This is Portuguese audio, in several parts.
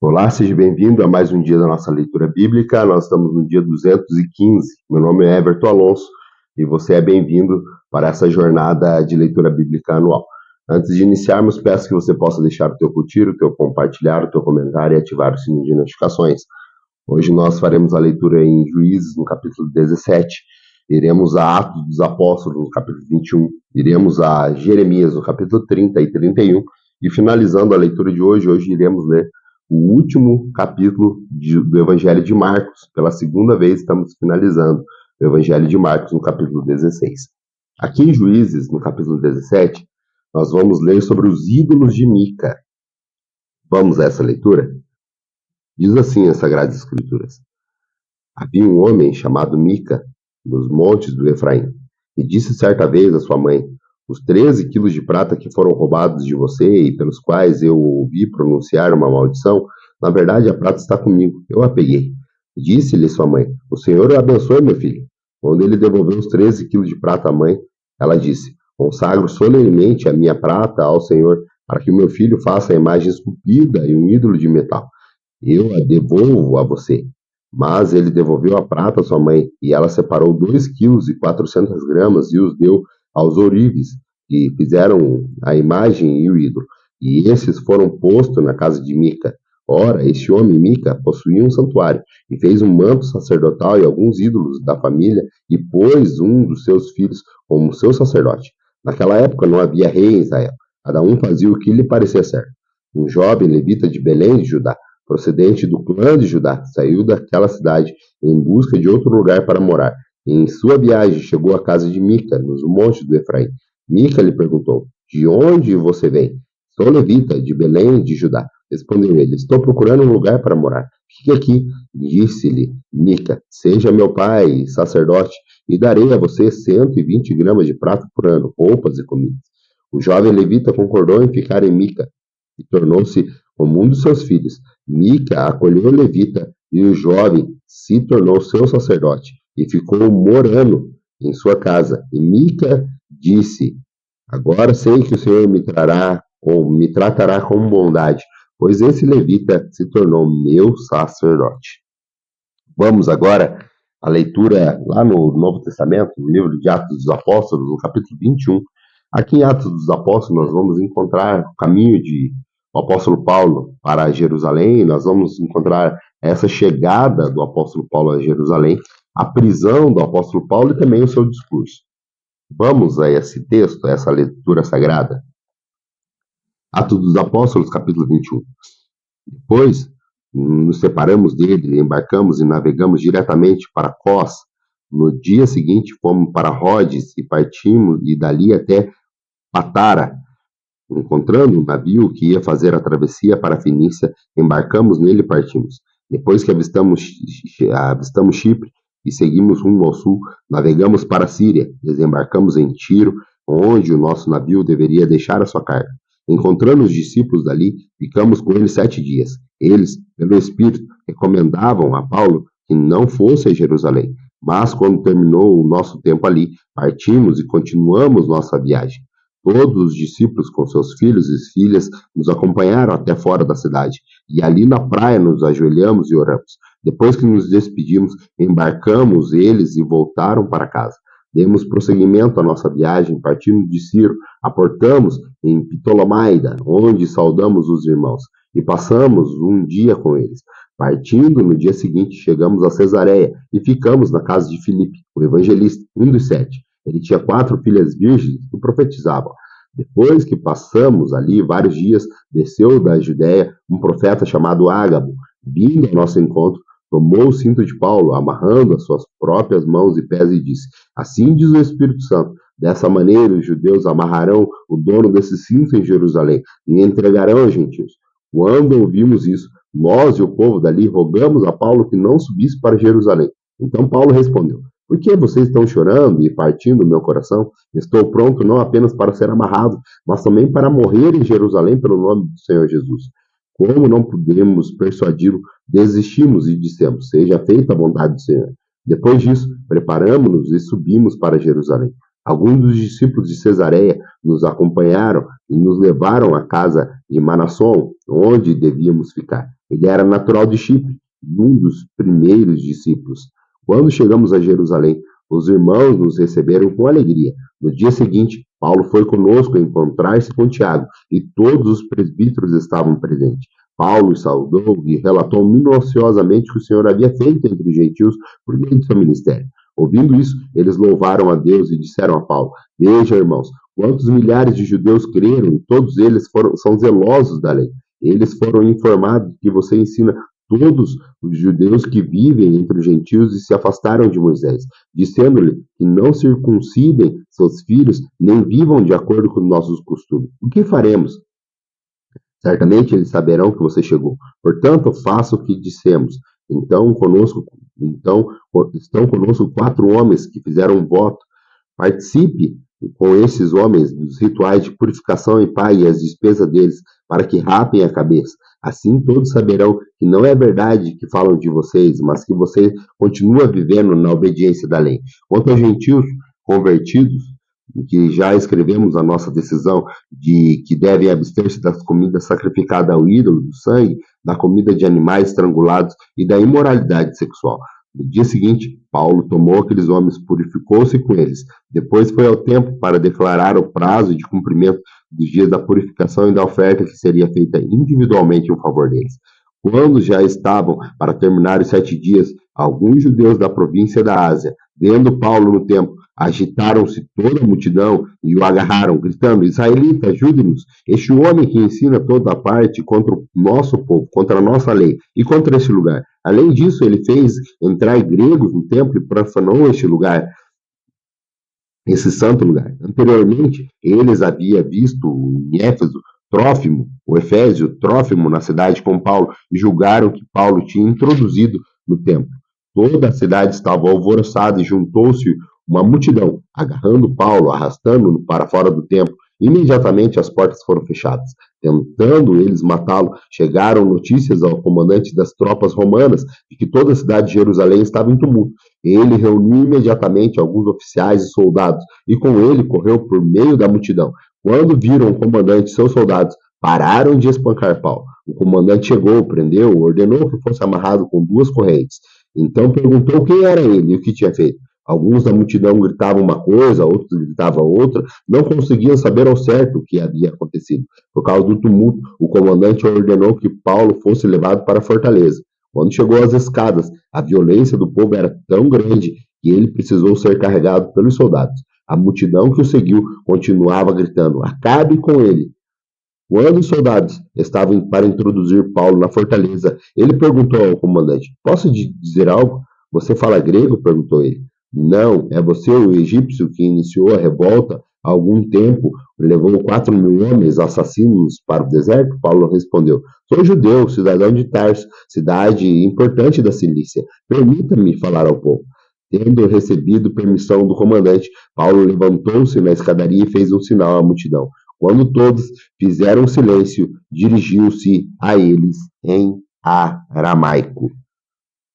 Olá, seja bem-vindo a mais um dia da nossa leitura bíblica. Nós estamos no dia 215. Meu nome é Everton Alonso e você é bem-vindo para essa jornada de leitura bíblica anual. Antes de iniciarmos, peço que você possa deixar o teu curtir, o teu compartilhar, o teu comentário e ativar o sininho de notificações. Hoje nós faremos a leitura em Juízes, no capítulo 17. Iremos a Atos dos Apóstolos, no capítulo 21. Iremos a Jeremias, no capítulo 30 e 31. E finalizando a leitura de hoje iremos ler o último capítulo do Evangelho de Marcos. Pela segunda vez estamos finalizando o Evangelho de Marcos no capítulo 16. Aqui em Juízes, no capítulo 17, nós vamos ler sobre os ídolos de Mica. Vamos a essa leitura? Diz assim as Sagradas Escrituras: Havia um homem chamado Mica, nos montes do Efraim, e disse certa vez à sua mãe: Os 13 quilos de prata que foram roubados de você e pelos quais eu ouvi pronunciar uma maldição, na verdade a prata está comigo, eu a peguei. Disse-lhe sua mãe: O Senhor o abençoe, meu filho. Quando ele devolveu os 13 quilos de prata à mãe, ela disse: Consagro solenemente a minha prata ao Senhor, para que o meu filho faça a imagem esculpida e um ídolo de metal. Eu a devolvo a você. Mas ele devolveu a prata à sua mãe, e ela separou 2,4 kg e os deu aos ourives, que fizeram a imagem e o ídolo. E esses foram postos na casa de Mica. Ora, este homem, Mica, possuía um santuário, e fez um manto sacerdotal e alguns ídolos da família, e pôs um dos seus filhos como seu sacerdote. Naquela época não havia rei em Israel. Cada um fazia o que lhe parecia certo. Um jovem levita de Belém de Judá, procedente do clã de Judá, saiu daquela cidade em busca de outro lugar para morar. Em sua viagem chegou à casa de Mica, nos montes do Efraim. Mica lhe perguntou: De onde você vem? Sou levita, de Belém de Judá. Respondeu ele: Estou procurando um lugar para morar. Fique aqui. Disse-lhe Mica: Seja meu pai sacerdote, e darei a você 120 gramas de prata por ano, roupas e comidas. O jovem levita concordou em ficar em Mica e tornou-se como um dos seus filhos. Mica acolheu o levita e o jovem se tornou seu sacerdote e ficou morando em sua casa. E Mica disse: Agora sei que o Senhor me tratará com bondade, pois esse levita se tornou meu sacerdote. Vamos agora à leitura lá no Novo Testamento, no livro de Atos dos Apóstolos, no capítulo 21. Aqui em Atos dos Apóstolos nós vamos encontrar o caminho do apóstolo Paulo para Jerusalém, nós vamos encontrar essa chegada do apóstolo Paulo a Jerusalém, a prisão do apóstolo Paulo e também o seu discurso. Vamos a esse texto, a essa leitura sagrada. Atos dos Apóstolos, capítulo 21. Depois, nos separamos dele, embarcamos e navegamos diretamente para Cós. No dia seguinte, fomos para Rhodes e partimos, e dali até Patara. Encontrando um navio que ia fazer a travessia para a Fenícia, embarcamos nele e partimos. Depois que avistamos Chipre e seguimos rumo ao sul, navegamos para a Síria, desembarcamos em Tiro, onde o nosso navio deveria deixar a sua carga. Encontrando os discípulos dali, ficamos com eles 7 dias. Eles, pelo Espírito, recomendavam a Paulo que não fosse a Jerusalém. Mas, quando terminou o nosso tempo ali, partimos e continuamos nossa viagem. Todos os discípulos com seus filhos e filhas nos acompanharam até fora da cidade, e ali na praia nos ajoelhamos e oramos. Depois que nos despedimos, embarcamos eles e voltaram para casa. Demos prosseguimento à nossa viagem, partindo de Ciro, aportamos em Ptolomaida, onde saudamos os irmãos, e passamos um dia com eles. Partindo no dia seguinte, chegamos a Cesareia e ficamos na casa de Filipe, o evangelista, um dos 7. Ele tinha 4 filhas virgens que profetizavam. Depois que passamos ali vários dias, desceu da Judéia um profeta chamado Ágabo. Vindo ao nosso encontro, tomou o cinto de Paulo, amarrando as suas próprias mãos e pés, e disse: Assim diz o Espírito Santo, dessa maneira os judeus amarrarão o dono desse cinto em Jerusalém e entregarão aos gentios. Quando ouvimos isso, nós e o povo dali rogamos a Paulo que não subisse para Jerusalém. Então Paulo respondeu: Por que vocês estão chorando e partindo o meu coração? Estou pronto não apenas para ser amarrado, mas também para morrer em Jerusalém pelo nome do Senhor Jesus. Como não pudemos persuadi-lo, desistimos e dissemos: Seja feita a vontade do Senhor. Depois disso, preparamos-nos e subimos para Jerusalém. Alguns dos discípulos de Cesareia nos acompanharam e nos levaram à casa de Manasson, onde devíamos ficar. Ele era natural de Chipre e um dos primeiros discípulos. Quando chegamos a Jerusalém, os irmãos nos receberam com alegria. No dia seguinte, Paulo foi conosco encontrar-se com Tiago, e todos os presbíteros estavam presentes. Paulo saudou e relatou minuciosamente o que o Senhor havia feito entre os gentios por meio do seu ministério. Ouvindo isso, eles louvaram a Deus e disseram a Paulo: Veja, irmãos, quantos milhares de judeus creram, e todos eles são zelosos da lei. Eles foram informados que você ensina todos os judeus que vivem entre os gentios e se afastaram de Moisés, dizendo-lhe que não circuncidem seus filhos, nem vivam de acordo com nossos costumes. O que faremos? Certamente eles saberão que você chegou. Portanto, faça o que dissemos. Então estão conosco 4 homens que fizeram um voto. Participe com esses homens dos rituais de purificação e pague as despesas deles, para que rapem a cabeça. Assim todos saberão que não é verdade que falam de vocês, mas que você continua vivendo na obediência da lei. Quanto aos gentios convertidos, que já escrevemos a nossa decisão de que devem abster-se das comidas sacrificadas ao ídolo, do sangue, da comida de animais estrangulados e da imoralidade sexual. No dia seguinte, Paulo tomou aqueles homens, purificou-se com eles. Depois foi ao templo para declarar o prazo de cumprimento dos dias da purificação e da oferta que seria feita individualmente em favor deles. Quando já estavam para terminar os 7 dias, alguns judeus da província da Ásia, vendo Paulo no templo, agitaram-se toda a multidão e o agarraram, gritando: Israelita, ajude-nos! Este homem que ensina toda a parte contra o nosso povo, contra a nossa lei e contra este lugar. Além disso, ele fez entrar gregos no templo e profanou este lugar, esse santo lugar. Anteriormente, eles haviam visto em Éfeso Trófimo, o Efésio Trófimo, na cidade com Paulo, e julgaram que Paulo tinha introduzido no templo. Toda a cidade estava alvoroçada e juntou-se uma multidão, agarrando Paulo, arrastando-o para fora do templo. Imediatamente as portas foram fechadas. Tentando eles matá-lo, chegaram notícias ao comandante das tropas romanas de que toda a cidade de Jerusalém estava em tumulto. Ele reuniu imediatamente alguns oficiais e soldados, e com ele correu por meio da multidão. Quando viram o comandante e seus soldados, pararam de espancar Paulo. O comandante chegou, prendeu, ordenou que fosse amarrado com 2 correntes. Então perguntou quem era ele e o que tinha feito. Alguns da multidão gritavam uma coisa, outros gritavam outra, não conseguiam saber ao certo o que havia acontecido. Por causa do tumulto, o comandante ordenou que Paulo fosse levado para a fortaleza. Quando chegou às escadas, a violência do povo era tão grande que ele precisou ser carregado pelos soldados. A multidão que o seguiu continuava gritando: acabe com ele! Quando os soldados estavam para introduzir Paulo na fortaleza, ele perguntou ao comandante: posso dizer algo? Você fala grego? Perguntou ele. Não, é você o egípcio que iniciou a revolta há algum tempo, levou 4.000 homens assassinos para o deserto? Paulo respondeu: sou judeu, cidadão de Tarso, cidade importante da Cilícia. Permita-me falar ao povo. Tendo recebido permissão do comandante, Paulo levantou-se na escadaria e fez um sinal à multidão. Quando todos fizeram silêncio, dirigiu-se a eles em aramaico.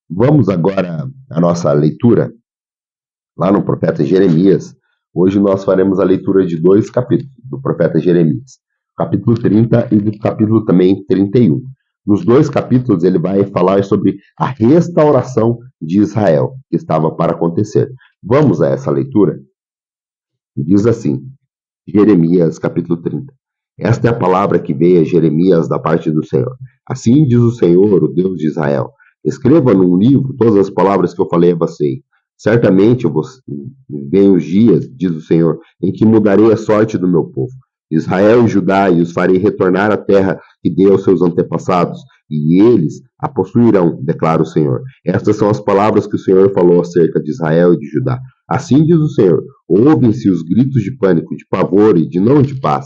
Vamos agora à nossa leitura lá no profeta Jeremias. Hoje nós faremos a leitura de 2 capítulos do profeta Jeremias, capítulo 30 e do capítulo também 31. Nos 2 capítulos ele vai falar sobre a restauração de Israel, que estava para acontecer. Vamos a essa leitura? Diz assim, Jeremias capítulo 30. Esta é a palavra que veio a Jeremias da parte do Senhor. Assim diz o Senhor, o Deus de Israel: escreva num livro todas as palavras que eu falei a você. Certamente vem os dias, diz o Senhor, em que mudarei a sorte do meu povo, Israel e Judá, e os farei retornar à terra que dei aos seus antepassados, e eles a possuirão, declara o Senhor. Estas são as palavras que o Senhor falou acerca de Israel e de Judá. Assim diz o Senhor: ouvem-se os gritos de pânico, de pavor e de não de paz.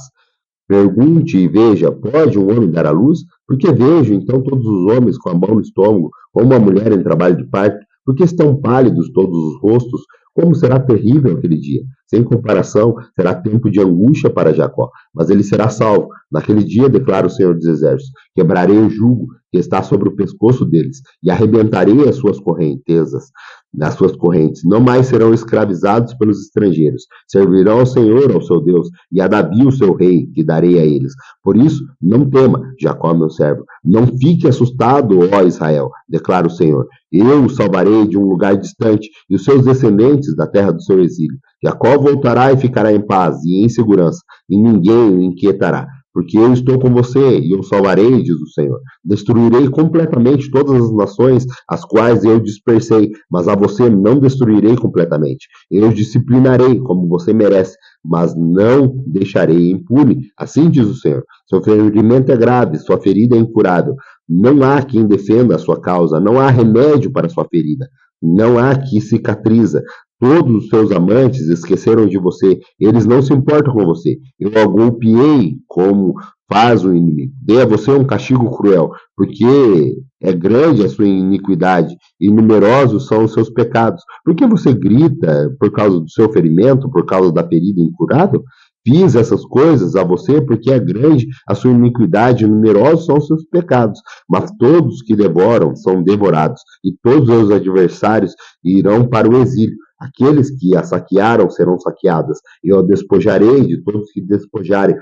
Pergunte e veja: pode um homem dar à luz? Porque vejo então todos os homens com a mão no estômago, como uma mulher em trabalho de parto. Porque estão pálidos todos os rostos? Como será terrível aquele dia! Sem comparação, será tempo de angústia para Jacó, mas ele será salvo. Naquele dia, declara o Senhor dos Exércitos, quebrarei o jugo que está sobre o pescoço deles, e arrebentarei as suas correntezas. nas suas correntes. Não mais serão escravizados pelos estrangeiros. Servirão ao Senhor, ao seu Deus, e a Davi, o seu rei, que darei a eles. Por isso, não tema, Jacó, meu servo. Não fique assustado, ó Israel, declara o Senhor. Eu o salvarei de um lugar distante e os seus descendentes da terra do seu exílio. Jacó voltará e ficará em paz e em segurança, e ninguém o inquietará. Porque eu estou com você e eu salvarei, diz o Senhor. Destruirei completamente todas as nações as quais eu dispersei, mas a você não destruirei completamente. Eu disciplinarei como você merece, mas não deixarei impune. Assim diz o Senhor. Seu ferimento é grave, sua ferida é incurável. Não há quem defenda a sua causa, não há remédio para a sua ferida, não há que cicatriza. Todos os seus amantes esqueceram de você, eles não se importam com você. Eu a golpeei como faz o inimigo. Dei a você um castigo cruel, porque é grande a sua iniquidade e numerosos são os seus pecados. Por que você grita por causa do seu ferimento, por causa da ferida incurável? Fiz essas coisas a você porque é grande a sua iniquidade e numerosos são os seus pecados. Mas todos que devoram são devorados, e todos os adversários irão para o exílio. Aqueles que a saquearam serão saqueadas, e eu despojarei de todos que despojarem.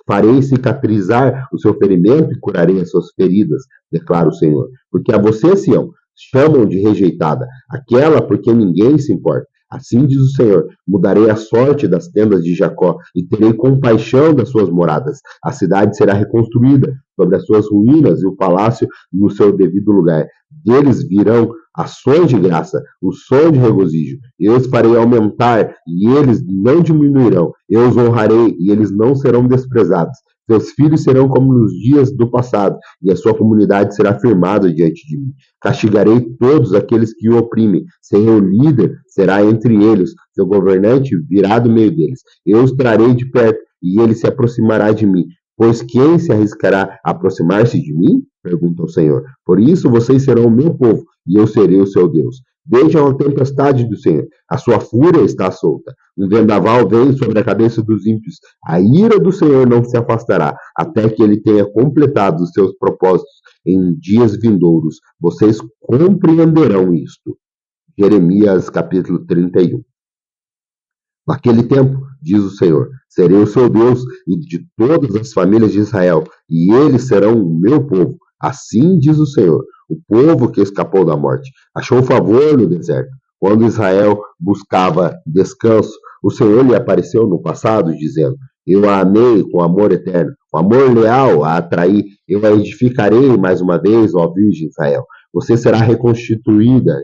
Farei cicatrizar o seu ferimento e curarei as suas feridas, declara o Senhor. Porque a você, Sião, chamam de rejeitada, aquela porque ninguém se importa. Assim diz o Senhor: mudarei a sorte das tendas de Jacó e terei compaixão das suas moradas. A cidade será reconstruída sobre as suas ruínas e o palácio no seu devido lugar. Deles virão ações de graça, o som de regozijo. Eu os farei aumentar e eles não diminuirão. Eu os honrarei e eles não serão desprezados. Seus filhos serão como nos dias do passado, e a sua comunidade será firmada diante de mim. Castigarei todos aqueles que o oprimem. Seu líder será entre eles, seu governante virá do meio deles. Eu os trarei de perto, e ele se aproximará de mim. Pois quem se arriscará a aproximar-se de mim? Pergunta o Senhor. Por isso vocês serão o meu povo, e eu serei o seu Deus. Vejam a tempestade do Senhor. A sua fúria está solta. Um vendaval vem sobre a cabeça dos ímpios. A ira do Senhor não se afastará, até que ele tenha completado os seus propósitos em dias vindouros. Vocês compreenderão isto. Jeremias capítulo 31. Naquele tempo, diz o Senhor, serei o seu Deus e de todas as famílias de Israel, e eles serão o meu povo. Assim diz o Senhor, o povo que escapou da morte. Achou favor no deserto. Quando Israel buscava descanso, o Senhor lhe apareceu no passado, dizendo: eu a amei com amor eterno, com amor leal a atrair, eu a edificarei mais uma vez, ó Virgem Israel. Você será reconstruída,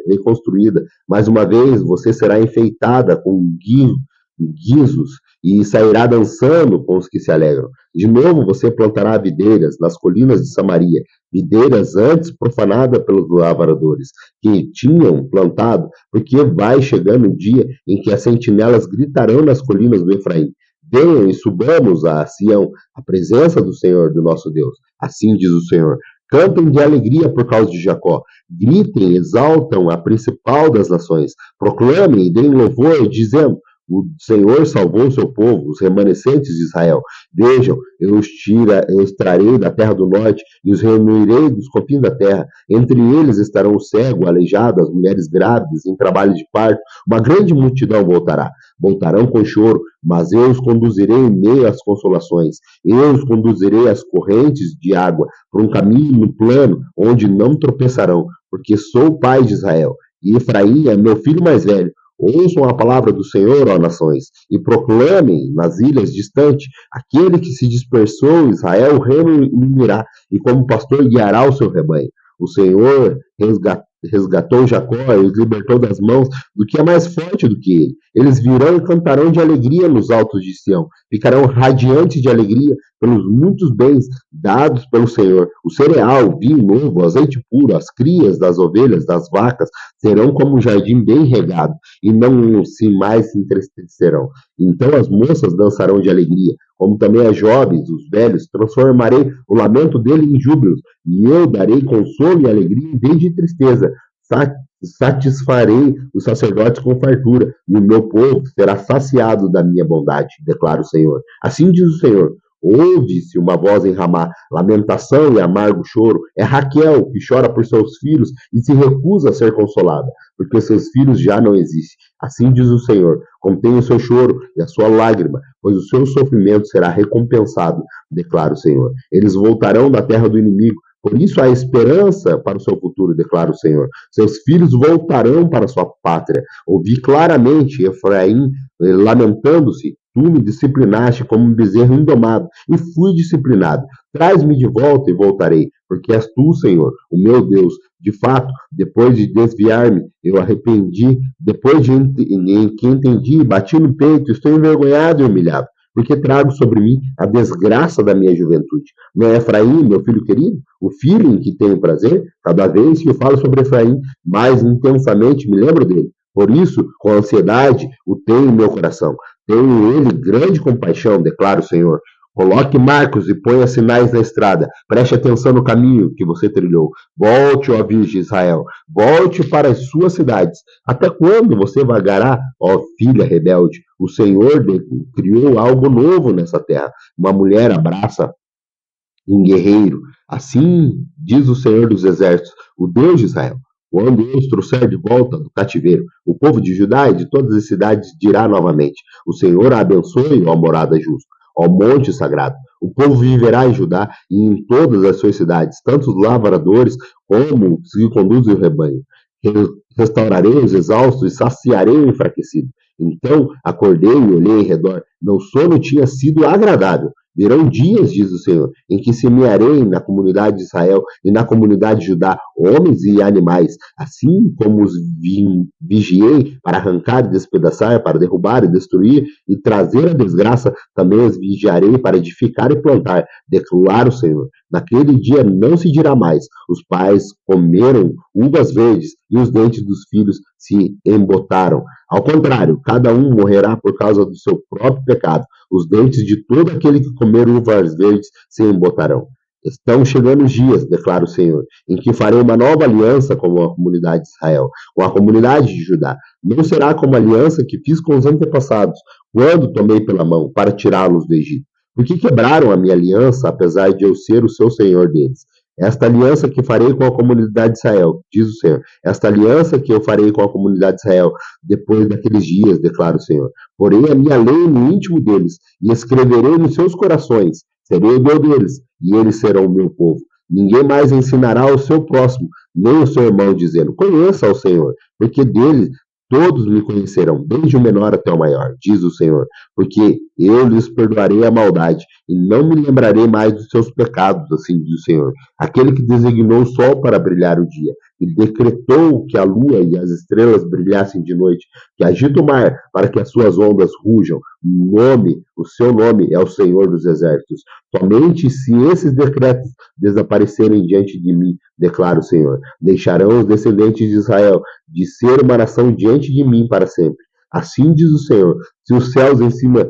mais uma vez você será enfeitada com guizos e sairá dançando com os que se alegram. De novo você plantará videiras nas colinas de Samaria, videiras antes profanadas pelos lavradores, que tinham plantado, porque vai chegando o dia em que as sentinelas gritarão nas colinas do Efraim: venham e subamos a Sião, a presença do Senhor, do nosso Deus. Assim diz o Senhor. Cantem de alegria por causa de Jacó. Gritem, exaltam a principal das nações. Proclamem e deem louvor, dizendo: o Senhor salvou o seu povo, os remanescentes de Israel. Vejam, eu os trarei da terra do norte e os reunirei dos confins da terra. Entre eles estarão o cego, o aleijado, as mulheres grávidas, em trabalho de parto. Uma grande multidão voltará. Voltarão com choro, mas eu os conduzirei em meio às consolações. Eu os conduzirei às correntes de água, por um caminho plano, onde não tropeçarão, porque sou o pai de Israel. E Efraim é meu filho mais velho. Ouçam a palavra do Senhor, ó nações, e proclamem nas ilhas distantes: aquele que se dispersou, Israel, reunirá, e como pastor guiará o seu rebanho. O Senhor resgatou Jacó e os libertou das mãos do que é mais forte do que ele. Eles virão e cantarão de alegria nos altos de Sião, ficarão radiantes de alegria pelos muitos bens dados pelo Senhor. O cereal, o vinho novo, o azeite puro, as crias das ovelhas, das vacas, serão como um jardim bem regado, e não se mais entristecerão. Então as moças dançarão de alegria, como também as jovens, os velhos, transformarei o lamento dele em júbilos, e eu darei consolo e alegria em vez de tristeza. Satisfarei os sacerdotes com fartura, e o meu povo será saciado da minha bondade, declara o Senhor. Assim diz o Senhor: Ouve-se uma voz em Ramá, lamentação e amargo choro. É Raquel que chora por seus filhos e se recusa a ser consolada, porque seus filhos já não existem. Assim diz o Senhor: contém o seu choro e a sua lágrima, pois o seu sofrimento será recompensado, declara o Senhor. Eles voltarão da terra do inimigo. Por isso há esperança para o seu futuro, declara o Senhor. Seus filhos voltarão para sua pátria. Ouvi claramente Efraim lamentando-se. Tu me disciplinaste como um bezerro indomado, e fui disciplinado. Traz-me de volta e voltarei, porque és tu, Senhor, o meu Deus. De fato, depois de desviar-me, eu arrependi. Depois que entendi, bati no peito, estou envergonhado e humilhado, porque trago sobre mim a desgraça da minha juventude. Não é Efraim, meu filho querido, o filho em que tenho prazer? Cada vez que eu falo sobre Efraim, mais intensamente me lembro dele. Por isso, com ansiedade, o tenho em meu coração. Tenho ele grande compaixão, declara o Senhor. Coloque marcos e ponha sinais na estrada. Preste atenção no caminho que você trilhou. Volte, ó Virgem Israel. Volte para as suas cidades. Até quando você vagará, ó filha rebelde? O Senhor criou algo novo nessa terra. Uma mulher abraça um guerreiro. Assim diz o Senhor dos Exércitos, o Deus de Israel. Quando eu os trouxer de volta do cativeiro, o povo de Judá e de todas as cidades dirá novamente: o Senhor a abençoe, ó morada justa, ó monte sagrado. O povo viverá em Judá e em todas as suas cidades, tanto os lavradores como os que conduzem o rebanho. Restaurarei os exaustos e saciarei o enfraquecido. Então acordei e olhei em redor. Meu sono tinha sido agradável. Virão dias, diz o Senhor, em que semearei na comunidade de Israel e na comunidade de Judá homens e animais, assim como os vigiei para arrancar e despedaçar, para derrubar e destruir e trazer a desgraça, também os vigiarei para edificar e plantar, declara o Senhor. Naquele dia não se dirá mais: os pais comeram uvas verdes e os dentes dos filhos se embotaram. Ao contrário, cada um morrerá por causa do seu próprio pecado. Os dentes de todo aquele que comer uvas verdes se embotarão. Estão chegando os dias, declara o Senhor, em que farei uma nova aliança com a comunidade de Israel, com a comunidade de Judá. Não será como a aliança que fiz com os antepassados, quando tomei pela mão para tirá-los do Egito. Porque quebraram a minha aliança, apesar de eu ser o seu Senhor deles. Esta aliança que farei com a comunidade de Israel, diz o Senhor. Esta aliança que eu farei com a comunidade de Israel depois daqueles dias, declara o Senhor. Porém, a minha lei no íntimo deles, e escreverei nos seus corações. Serei o Deus deles, e eles serão o meu povo. Ninguém mais ensinará ao seu próximo, nem o seu irmão, dizendo: conheça o Senhor, porque dele todos me conhecerão, desde o menor até o maior, diz o Senhor, porque eu lhes perdoarei a maldade e não me lembrarei mais dos seus pecados, assim diz o Senhor. Aquele que designou o sol para brilhar o dia e decretou que a lua e as estrelas brilhassem de noite, que agita o mar para que as suas ondas rujam. O seu nome é o Senhor dos Exércitos. Somente se esses decretos desaparecerem diante de mim, declara o Senhor, deixarão os descendentes de Israel de ser uma nação diante de mim para sempre. Assim diz o Senhor: se os céus em cima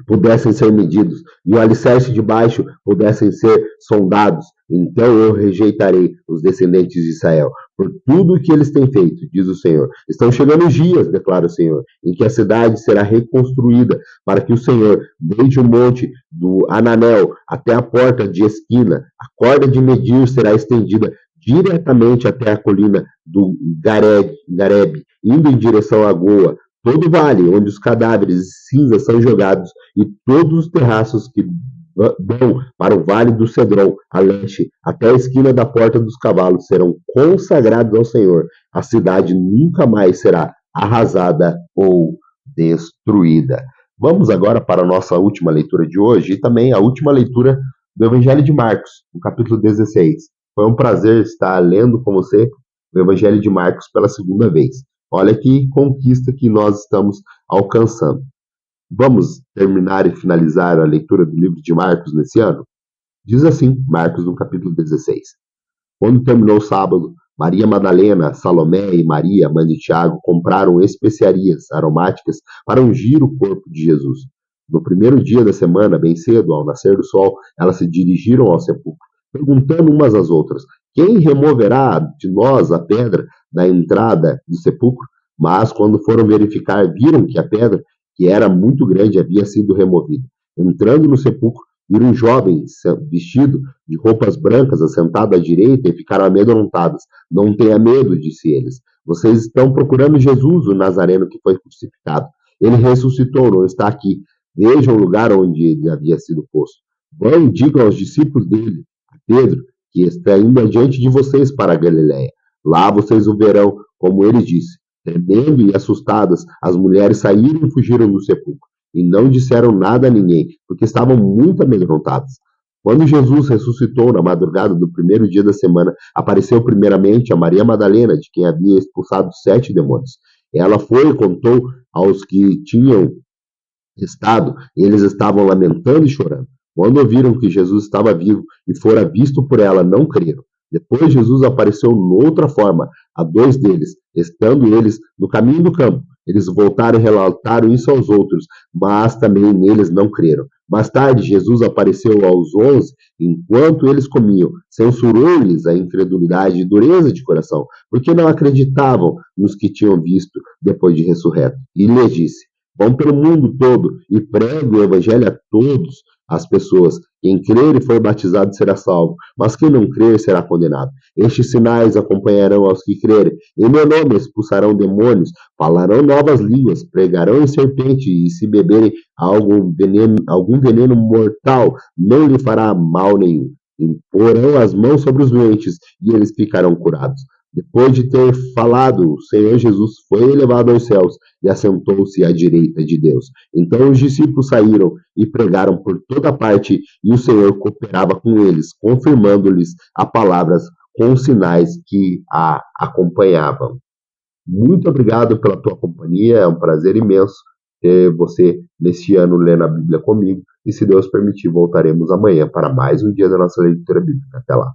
pudessem ser medidos e o alicerce de baixo pudessem ser sondados, então eu rejeitarei os descendentes de Israel por tudo o que eles têm feito, diz o Senhor. Estão chegando os dias, declara o Senhor, em que a cidade será reconstruída para que o Senhor, desde o monte do Ananel até a porta de esquina, a corda de medir será estendida diretamente até a colina do Gareb, indo em direção à Goa, todo o vale onde os cadáveres e cinzas são jogados, e todos os terraços que dão para o vale do Cedron, a leste, até a esquina da porta dos cavalos, serão consagrados ao Senhor. A cidade nunca mais será arrasada ou destruída. Vamos agora para a nossa última leitura de hoje e também a última leitura do Evangelho de Marcos, no capítulo 16. Foi um prazer estar lendo com você o Evangelho de Marcos pela segunda vez. Olha que conquista que nós estamos alcançando. Vamos terminar e finalizar a leitura do livro de Marcos nesse ano? Diz assim, Marcos no capítulo 16. Quando terminou o sábado, Maria Madalena, Salomé e Maria, mãe de Tiago, compraram especiarias aromáticas para ungir o corpo de Jesus. No primeiro dia da semana, bem cedo, ao nascer do sol, elas se dirigiram ao sepulcro, perguntando umas às outras: quem removerá de nós a pedra da entrada do sepulcro? Mas, quando foram verificar, viram que a pedra, que era muito grande, havia sido removida. Entrando no sepulcro, viram um jovem vestido de roupas brancas, assentado à direita, e ficaram amedrontados. Não tenha medo, disse eles. Vocês estão procurando Jesus, o Nazareno que foi crucificado. Ele ressuscitou, não está aqui. Vejam o lugar onde ele havia sido posto. Vão e digam aos discípulos dele, a Pedro, que está indo adiante de vocês para a Galiléia. Lá vocês o verão, como ele disse. Tremendo e assustadas, as mulheres saíram e fugiram do sepulcro, e não disseram nada a ninguém, porque estavam muito amedrontadas. Quando Jesus ressuscitou na madrugada do primeiro dia da semana, apareceu primeiramente a Maria Madalena, de quem havia expulsado 7 demônios. Ela foi e contou aos que tinham estado, e eles estavam lamentando e chorando. Quando ouviram que Jesus estava vivo e fora visto por ela, não creram. Depois Jesus apareceu noutra forma a 2 deles, estando eles no caminho do campo. Eles voltaram e relataram isso aos outros, mas também neles não creram. Mais tarde, Jesus apareceu aos 11, enquanto eles comiam. Censurou-lhes a incredulidade e dureza de coração, porque não acreditavam nos que tinham visto depois de ressurreto. E lhes disse: vão pelo mundo todo e preguem o evangelho a todas as pessoas. Quem crer e for batizado será salvo, mas quem não crer será condenado. Estes sinais acompanharão aos que crerem. Em meu nome expulsarão demônios, falarão novas línguas, pregarão em serpente, e se beberem algum veneno mortal, não lhe fará mal nenhum. Porão as mãos sobre os doentes e eles ficarão curados. Depois de ter falado, o Senhor Jesus foi elevado aos céus e assentou-se à direita de Deus. Então os discípulos saíram e pregaram por toda parte, e o Senhor cooperava com eles, confirmando-lhes a palavras com os sinais que a acompanhavam. Muito obrigado pela tua companhia, é um prazer imenso ter você neste ano lendo a Bíblia comigo, e se Deus permitir, voltaremos amanhã para mais um dia da nossa leitura bíblica. Até lá.